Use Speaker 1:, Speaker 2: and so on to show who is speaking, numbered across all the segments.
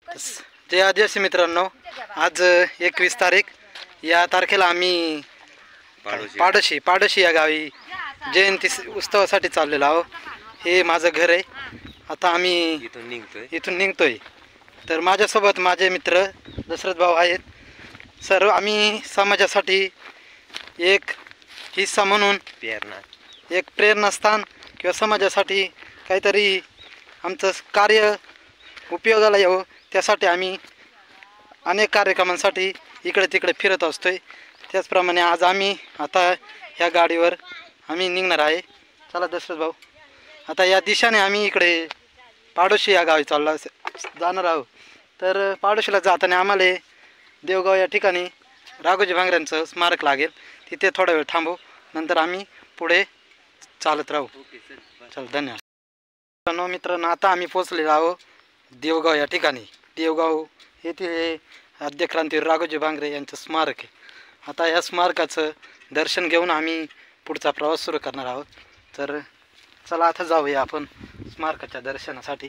Speaker 1: जय आदिवासी मित्रांनो, आज 21 तारीख या तारखेला आम्ही पाडोशी या गावी जयंती उत्सवासाठी चाललेलो आहोत। हे माझं घर आहे। आता आम्ही इथून निघतोय। तर माझ्यासोबत माझे मित्र दशरथ भाऊ आहेत। सर्व आम्ही समाजासाठी एक हिस्सा म्हणून एक प्रेरणास्थान किंवा समाजासाठी काहीतरी आमचं कार्य उपयोगाला यावं त्यासाठी आम्ही अनेक कार्यक्रमांसाठी इकडे तिकडे फिरत असतोय। त्याचप्रमाणे आज आम्ही आता ह्या गाडीवर आम्ही निघणार आहे। चला दशरथ भाऊ, आता या दिशेने आम्ही इकडे पाडोशी या गावी जाणार आहोत। तर पाडोशीला जाताना आम्हाला देवगाव या ठिकाणी राघोजी भांगऱ्यांचं स्मारक लागेल, तिथे थोडा वेळ थांबू, नंतर आम्ही पुढे चालत राहू। चल धन्यवाद मित्रांनो, आता आम्ही पोचलेलो आहोत देवगाव या ठिकाणी। देवगाव येथे आद्यक्रांतीवीर राघोजी भांगरे यांचं स्मारक आहे। आता या स्मारकाचं दर्शन घेऊन आम्ही पुढचा प्रवास सुरू करणार आहोत। तर चला आता जाऊया आपण स्मारकाच्या दर्शनासाठी।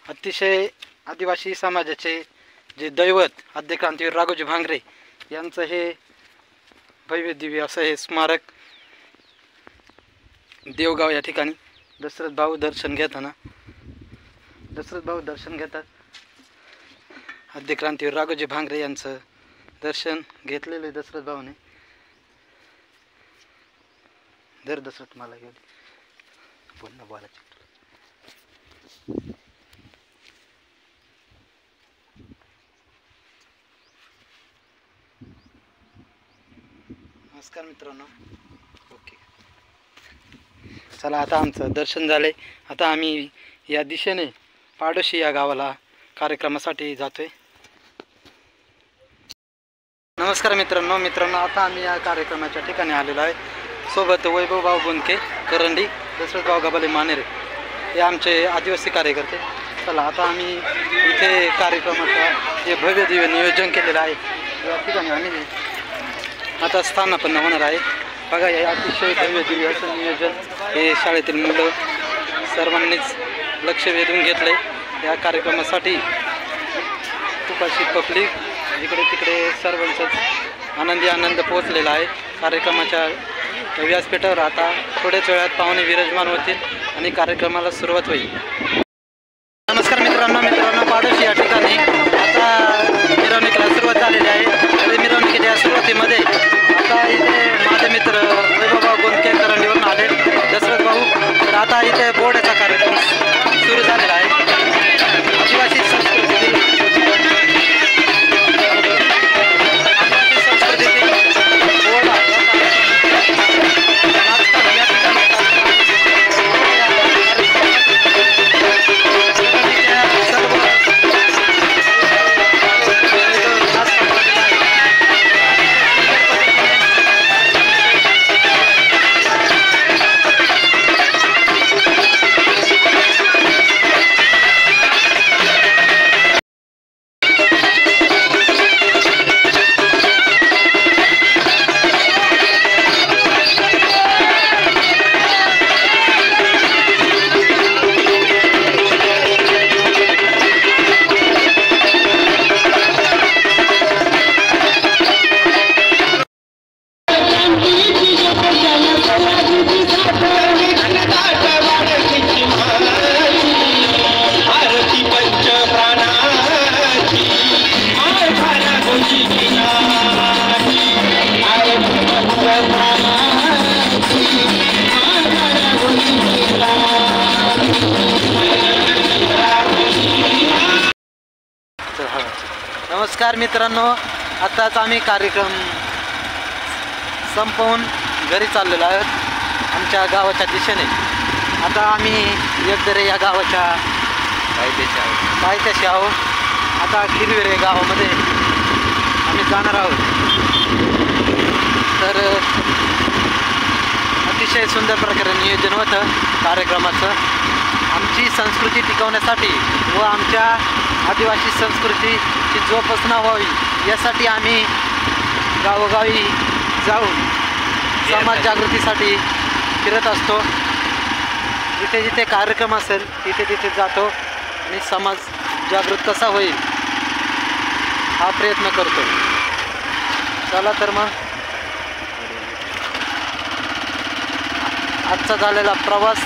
Speaker 1: अतिशय आदिवासी समाजाचे जे दैवत आद्यक्रांतीवीर राघोजी भांगरे यांचं हे भव्य दिव्य असं हे स्मारक देवगाव या ठिकाणी दशरथ भाऊ दर्शन घेतात। आद्यक्रांतीवीर राघोजी भांगरे यांचं दर्शन घेतलेले दशरथ भाऊने। दर दशरथ मला घेऊन पुन्हा बोलायचं। नमस्कार मित्रांनो, ओके चला आता आमचं दर्शन झाले। आता आम्ही या दिशेने पाडोशी या गावाला कार्यक्रमासाठी जातोय। नमस्कार मित्रांनो, आता आम्ही या कार्यक्रमाच्या ठिकाणी आलेलो आहे। सोबत वैभव भाऊ बुनके करंडी, दशरथ भाऊ गबाले मानेरे हे आमचे आदिवासी कार्यकर्ते। चला आता आम्ही इथे कार्यक्रमाचं जे भव्य दिव्य नियोजन केलेलं आहे या ठिकाणी आम्ही आता स्थानापन्न होणार आहे। बघा हे अतिशय भव्य दिव्य असं नियोजन हे शाळेतील मुलं सर्वांनीच लक्ष वेधून घेतले। या कार्यक्रमासाठी खूप अशी पब्लिक इकडे तिकडे सर्वांचाच आनंद पोचलेला आहे। कार्यक्रमाच्या व्यासपीठावर आता थोड्याच वेळात पाहुणे विराजमान होतील आणि कार्यक्रमाला सुरुवात होईल। नमस्कार मित्रांनो, पाडोशी या ठिकाणी आता मिरवणुकीला सुरुवात झालेली आहे। आणि मिरवणुकीच्या सुरुवातीमध्ये आता इथे माझे मित्र वैभव भाऊ बुनके करंडीवरून आले, दशरथ भाऊ। तर आता इथे बोर्डाचा कार्यक्रम सुरू झालेला आहे। आदिवासी संस्कृतीतील बोर्ड नमस्कार मित्रांनो, आताच आम्ही कार्यक्रम संपवून घरी चाललेलो आहोत आमच्या गावाच्या दिशेने। आता आम्ही एकदरे या गावाच्या पायथ्याशी आहोत। आता खिरविरे गावामध्ये आम्ही जाणार आहोत। तर अतिशय सुंदर प्रकारे नियोजन होतं कार्यक्रमाचं। आमची संस्कृती टिकवण्यासाठी व आमच्या आदिवासी संस्कृतीची जोपासना व्हावी यासाठी आम्ही गावोगावी जाऊन समाज जागृतीसाठी फिरत असतो। जिथे जिथे कार्यक्रम असेल तिथे तिथे जातो आणि समाज जागृत कसा होईल हा प्रयत्न करतो. चला तर मग आजचा झालेला प्रवास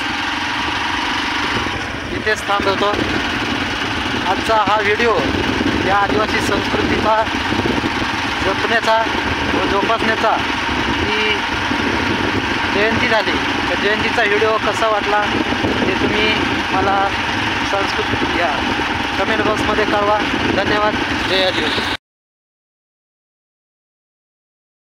Speaker 1: इथेच थांबवतो. आजचा हा व्हिडिओ या आदिवासी संस्कृतीचा जपण्याचा व जोपासण्याचा ही जयंती झाली. त्या जयंतीचा व्हिडिओ कसा वाटला ते तुम्ही मला संस्कृती या कमेंट बॉक्समध्ये कळवा. धन्यवाद. जय आदिवासी.